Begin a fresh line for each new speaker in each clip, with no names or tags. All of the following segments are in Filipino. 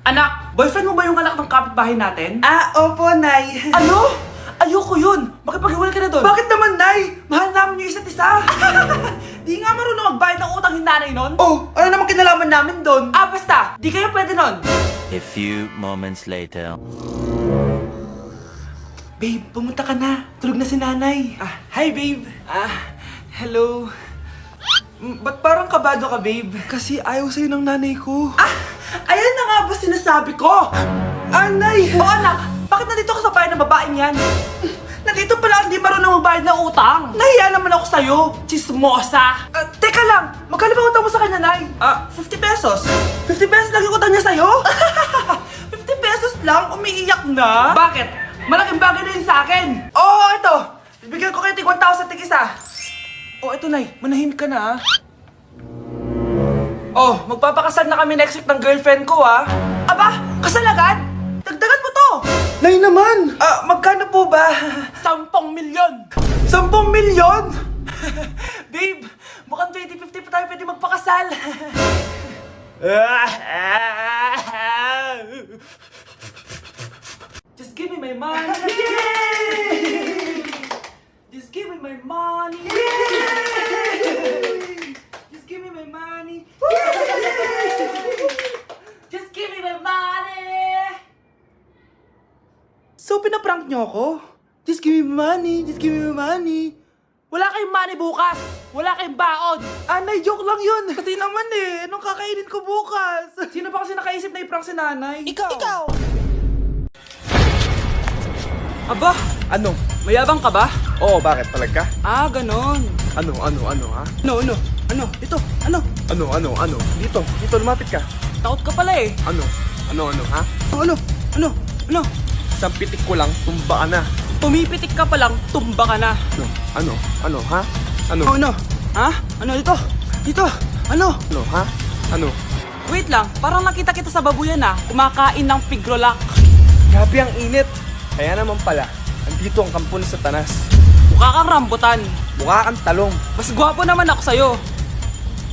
Anak, boyfriend mo ba yung anak ng kapitbahay natin?
Opo, Nay.
Ano? Ayoko yun! Makipaghiwalay ka na doon!
Bakit naman, Nay? Mahal namin yung isa't isa.
Di nga marunong magbayad ng utang yung nanay nun?
Oh, ano naman kinalaman namin doon?
Basta! Di kayo pwede nun!
A few moments later.
Babe, pumunta ka na. Tulog na si nanay.
Hi, babe!
Hello. Ba't parang kabado ka, babe? Kasi ayaw sa'yo ng nanay ko.
Ayan na nga ba sinasabi ko?
Nay!
O anak, bakit nandito ka sa bahay ng babaeng yan? Nandito pala hindi marunong magbayad ng utang. Nahiya naman ako sa'yo, chismosa. Teka lang, magkano ba utang mo sa kanya, Nay? 50 pesos. 50 pesos lang yung utang niya sa'yo? 50 pesos lang? Umiiyak na? Bakit? Malaking bagay na yun sa akin. Oo, ito. Bibigyan ko kayo tig 1,000 tig isa. Ito, Nay. Manahimik ka na, magpapakasal na kami next week ng girlfriend ko, Aba, kasal agad? Dagdagan mo to!
Nay naman! Magkano po ba?
10 milyon!
10 milyon?
Babe, mukhang 2050 pa tayo pwede magpakasal. Just give me my money. Just give me my money. Just give me my money. Just give me my money.
So, pinaprank niyo ako? Just give me money, just give me money.
Wala kayong money bukas. Wala kayong baon.
Nay, joke lang yun. Kasi naman anong kakainin ko bukas?
Sino ba kasi nakaisip na i-prank si nanay?
Ikaw!
Aba,
Ano?
mayabang ka ba?
Oo, bakit? Talag ka?
Ganon.
Ano, ha?
Ano? Ito, ano?
Ano? Dito, lumapit ka.
Takot ka pala eh.
Ano, ha?
Ano?
Isang pitik ko lang, tumba ka na.
Pumipitik ka pa lang, tumba ka na.
Ano, ha? Ano?
Ha? Ano dito? Dito? Ano?
Ano, ha? Ano?
Wait lang, parang nakita kita sa babuyan kumakain ng pigrolak.
Grabe ang init. Kaya naman pala, andito ang kampo ng Satanas.
Mukha kang rambutan.
Mukha kang talong.
Mas gwapo naman ako sa'yo.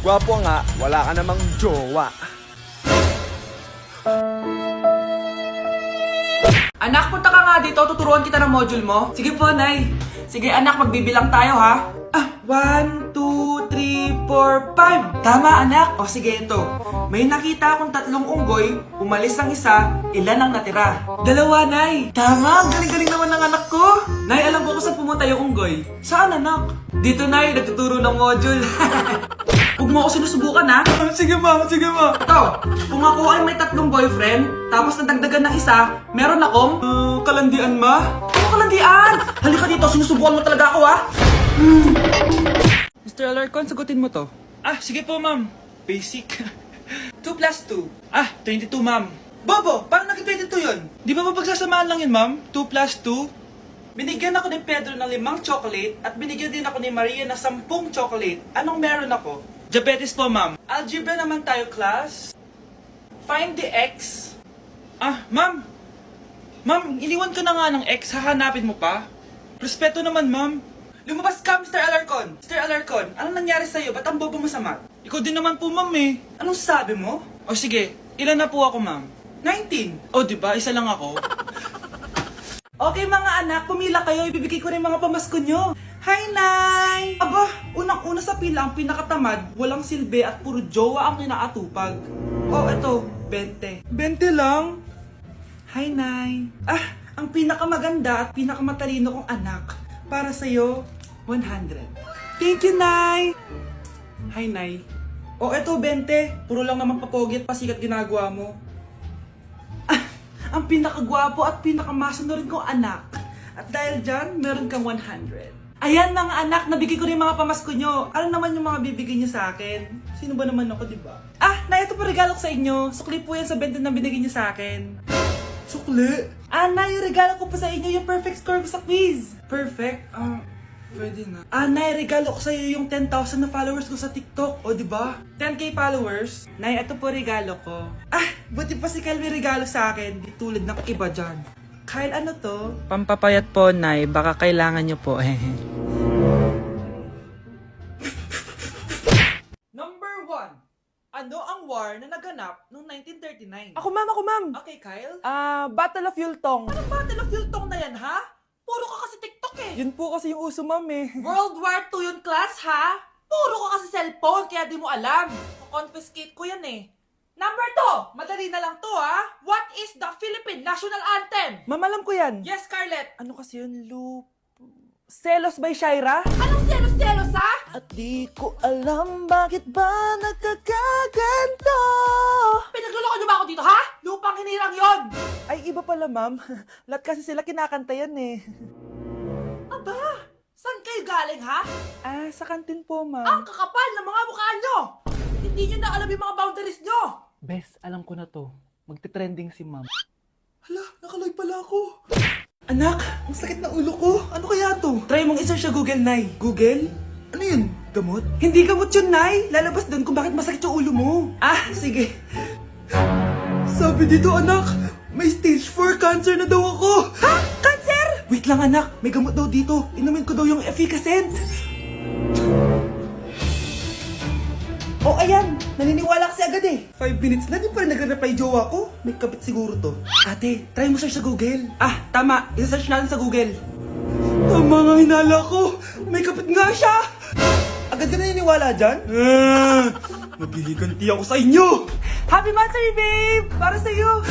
Gwapo nga, wala ka namang jowa.
Anak, punta ka nga dito, tuturuan kita ng module mo. Sige po, Nay. Sige anak, magbibilang tayo ha. 1, 2, 3, 4, 5. Tama anak. Sige ito. May nakita akong 3 unggoy, umalis ang isa, ilan ang natira? 2, Nay. Tama, galing-galing naman ng anak ko. Nay, alam ko kung saan pumunta yung unggoy. Saan anak? Dito, Nay, nagtuturo ng module. Huwag mo ako sinusubukan ha.
Sige ma.
Ito, kung ako ay may 3 boyfriend, tapos nadagdagan ng isa, meron akong...
Kalandian ma?
Ano kalandian? Halika dito, sinusubukan mo talaga ako ha. Mr. Alarcon, sagutin mo to.
Sige po ma'am. Basic.
2 plus 2.
22 ma'am. Bobo, paano naging 22 yun? Di ba mapagsasamaan lang yun ma'am? 2 plus 2?
Binigyan ako ni Pedro ng 5 chocolate at binigyan din ako ni Maria ng 10 chocolate. Anong meron ako?
Diabetes po ma'am.
Algebra naman tayo, class. Find the x.
Ma'am. Ma'am, iniwan ka na nga ng ex, hahanapin mo pa? Respeto naman ma'am.
Lumabas ka, Mr. Alarcon. Mr. Alarcon, anong nangyari sa'yo? Ba't ang bobo mo sa math?
Ikaw din naman po ma'am eh.
Anong sabi mo?
O sige, ilan na po ako ma'am?
19.
O diba, isa lang ako?
Okay mga anak, pumila kayo. Ibibigay ko rin mga pamasko nyo. Hi, Nay! Aba, unang-una sa pila ang pinakatamad, walang silbi at puro jowa ang kinaatupag. Eto, 20.
20 lang?
Hi, Nay! Ang pinakamaganda at pinakamatalino kong anak. Para sa'yo, 100. Thank you, Nay! Hi, Nay. Eto, 20. Puro lang naman papogi at pasikat ginagawa mo. Ang pinakagwapo at pinakamasano rin kong anak. At dahil dyan, meron kang 100. Ayan mga anak, nabigay ko rin mga pamasko nyo. Ano naman yung mga bibigay nyo sa akin? Sino ba naman ako, diba? Nay, ito po regalo ko sa inyo. Sukli po yan sa 20 na binigay nyo sa akin.
Sukli?
Nay, yung regalo ko po sa inyo, yung perfect score ko sa quiz. Perfect?
Pwede na.
Nay, regalo ko sa iyo yung 10,000 na followers ko sa TikTok. O, diba? 10k followers. Nay, ito po regalo ko. Buti pa si Kyle may regalo sa akin. Di tulad ng iba dyan. Kyle, ano to?
Pampapayat po, Nay. Baka kailangan nyo po.
Number 1. Ano ang war na naganap noong 1939?
Ako ma'am! ma'am.
Okay, Kyle.
Battle of Yultong.
Anong Battle of Yultong na yan, ha? Puro ka kasi TikTok eh.
Yun po kasi yung uso, ma'am eh.
World War II yun, class, ha? Puro ka kasi cellphone, kaya di mo alam. Confiscate ko yan eh. Number 2, madali na lang to, ha? What is the Philippine National Anthem?
Ma'am, alam ko yan.
Yes, Scarlett.
Ano kasi yun, Selos by Shaira?
Anong selos-selos, ha?
At di ko alam bakit ba nagkakaganto.
Pinagluloko niyo ba ako dito, ha? Lupang hinirang yon.
Ay, iba pala, ma'am. Lahat kasi sila kinakanta yan eh.
Aba, saan kayo galing, ha?
Sa kantin po,
Ang
ma'am.
kakapal ng mga mukha nyo. Hindi nyo na alam yung mga boundaries nyo.
Bes, alam ko na to. Magte-trending si ma'am.
Hala, nakaloy pala ako.
Anak, ang sakit na ulo ko. Ano kaya to? Try mong isearch sa Google, Nay. Google? Ano yun? Gamot? Hindi gamot yun, Nay. Lalabas doon kung bakit masakit yung ulo mo. Sige. Sabi dito, anak, may stage 4 cancer na daw ako. Ha? Cancer? Wait lang, anak. May gamot daw dito. Inumin ko daw yung efficacent. Oh, ayan. Naniniwala kasi agad eh. 5 minutes na, di pa rin nagre-reply jowa ko. May kapit siguro to. Ate, try mo search sa Google. Tama. I-search natin sa Google. Tama nga hinala ko. May kapit nga siya. Agad ka naniniwala dyan? Maghihigante ako sa inyo. Happy Mansari, babe! Para sa'yo.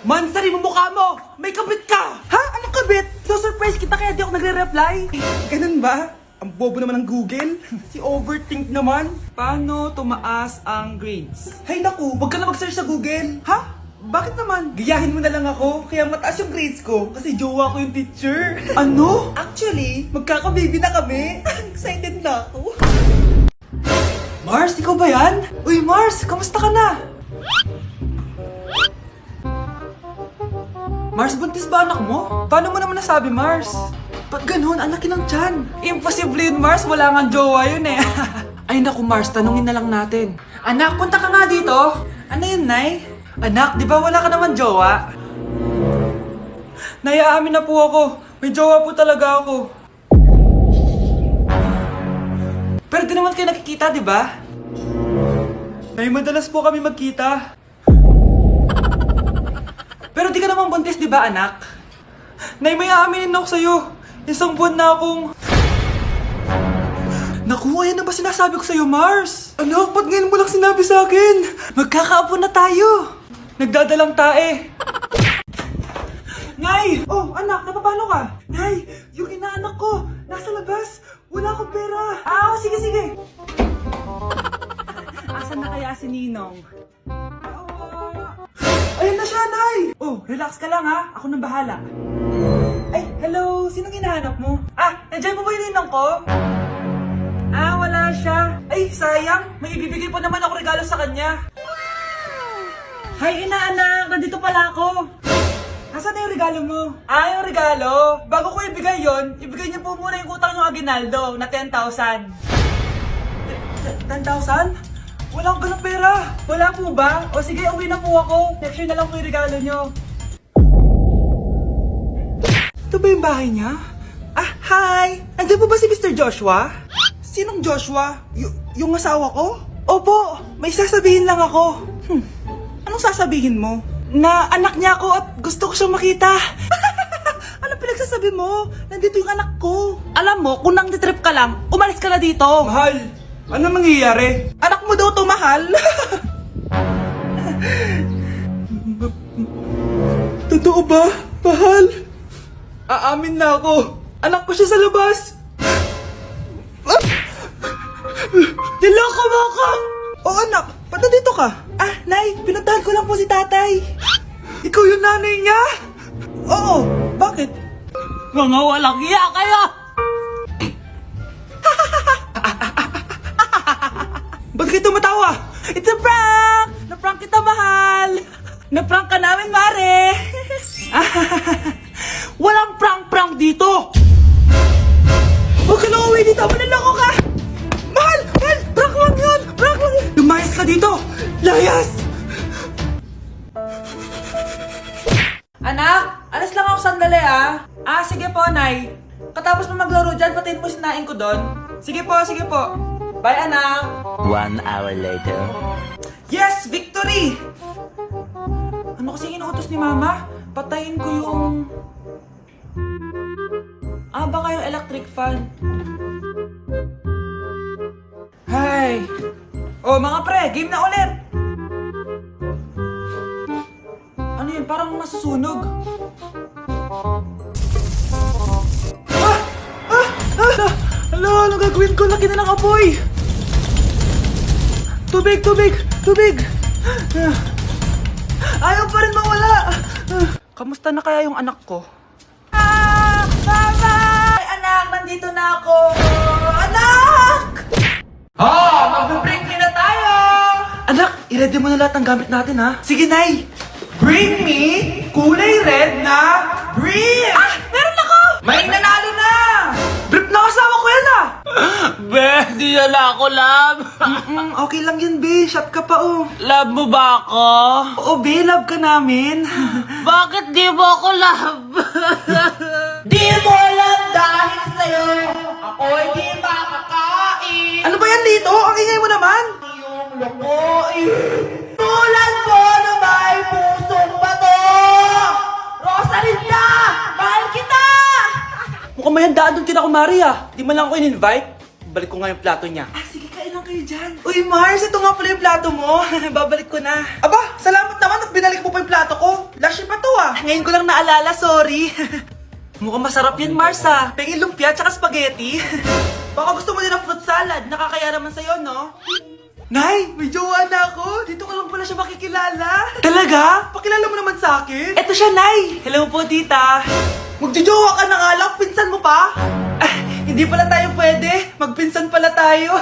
Mansari mo mukha mo! May kabit ka! Ha? Anong kabit? So surprise kita kaya di ako nagre-reply. Ganun ba? Ang bobo naman ng Google. Si overthink naman. Paano tumaas ang grades? Hay naku, wag ka na mag-search sa Google. Ha? Bakit naman? Gayahin mo na lang ako, kaya mataas yung grades ko kasi jowa ko yung teacher. Ano? Actually, magkaka-baby na kami. Excited na ako. Mars, ikaw ba yan? Uy, Mars, kamusta ka na? Mars, buntis ba anak mo? Paano mo naman nasabi, Mars? Ba't ganun? Ang laki ng tiyan. Imposible yun, Mars. Wala nga jowa yun eh. Ay naku, Mars. Tanungin na lang natin. Anak, punta ka nga dito. Ano yun, Nay? Anak, di ba wala ka naman jowa? Nay, aamin na po ako. May jowa po talaga ako. Pero di naman kayo nakikita, di ba? Nay, madalas po kami magkita. Pero di ka naman buntis, di ba, anak? Nay, may aaminin ako sa'yo. Isang buwan na akong... Naku, ayan na ba sinasabi ko sa'yo, Mars? Anak, ba't ngayon mo lang sinabi sa akin? Magkakaapo na tayo. Nagdadalang tae. Nay! Oh, anak, napapano ka? Nay, yung inaanak ko, nasa labas. Wala akong pera. Sige, sige. Asan na kaya si Ninong? Ayun na siya, Nay! Oh, relax ka lang ha. Ako nang bahala. Ay, hello! Sinong hinahanap mo? Nandiyan mo ba yung ninong ko? Wala siya. Ay, sayang. May ibibigay pa naman ako regalo sa kanya. Hi, inaanak! Nandito pala ako. Nasaan na yung regalo mo? Yung regalo? Bago ko ibigay yon, ibigay niyo po muna yung utang yung Aguinaldo na 10,000. 10,000? Wala akong ganong pera. Wala po ba? O sige, uwi na po ako. Next year na lang po yung regalo niyo. Ito ba yung bahay niya? Hi! Andiyan po ba si Mr. Joshua? Sinong Joshua? Yung asawa ko? Opo, may sasabihin lang ako. Anong sasabihin mo? Na anak niya ako at gusto ko siyang makita. Anong pinagsasabi mo? Nandito yung anak ko. Alam mo, kung nang-trip ka lang, umalis ka na dito. Mahal, ano mangyayari? Anak mo daw to, mahal. Totoo ba, mahal? Aamin na ako. Anak ko siya sa labas. Niloko mo ako! Oh anak, ba't nandito ka? Nay, pinuntahan ko lang po si tatay. Ikaw yung nanay niya? Oo, bakit? Mga walang iya kayo! Ba't kayo tumatawa? It's a prank! Na-prank kita, mahal! Na-prank ka namin, Mare! Walang prank-prank dito! Huwag ka lang uwi dito! Manaloko ka! Mahal! Mahal! Prank lang yun! Prank lang yun! Lumayas ka dito! Layas! Anak! Alis lang ako sandali sige po, Nay. Katapos mo maglaro dyan, patayin mo sinain ko doon. Sige po, sige po. Bye, anak!
1 hour later.
Yes! Victory! Ano Ano kasi inuutos ni Mama? Patayin ko yung... baka yung electric fan. Hay! Oh, mga pre, game na ulit! Ano yun? Parang masusunog.
Alo, ano gagawin ko? Laki na ng apoy! Tubig! Ayaw pa rin mawala! Kamusta na kaya yung anak ko?
Mama! Ay, anak, nandito na ako! Anak! Magbe-break na tayo!
Anak, i-ready mo na lahat ng gamit natin, ha?
Sige, Nay! Bring me kulay red na brief! Meron ako! May nanalo na!
Brief na kasama ko yan, ah!
Be, di na ako love.
Okay lang yan, be. Shot ka pa, oh.
Love mo ba ako?
Oo, be. Love ka namin.
Bakit di mo ako love?
Di mo alam dahil sa'yo ako hindi makakain.
Ano ba yan dito? Ang ingay mo naman.
Yung lukuin. Tulad mo na may pusong bato. Rosalinda! Mahal kita!
Mukhang may handaan doon kina Kumari, ah. Di man lang ako in-invite. Balik ko nga yung plato niya.
Sige, kain lang kayo dyan.
Uy, Mars, ito nga pala yung plato mo. Babalik ko na. Aba, salamat naman at binalik mo pa yung plato ko. Last year pa to, ah. Ngayon ko lang naalala, sorry. Mukhang masarap yan, Mars, ah. Pengin lumpia tsaka spaghetti. Baka gusto mo din ng fruit salad. Nakakaya naman sa'yo, no? Nay, may jowa na ako. Dito ko lang pala siya makikilala. Talaga? Pakilala mo naman sa akin. Eto siya, Nay. Hello po, tita. Magjojowa ka na nga lang. Pinsan mo pa? Hindi pala tayo pwede. Magpinsan pala tayo.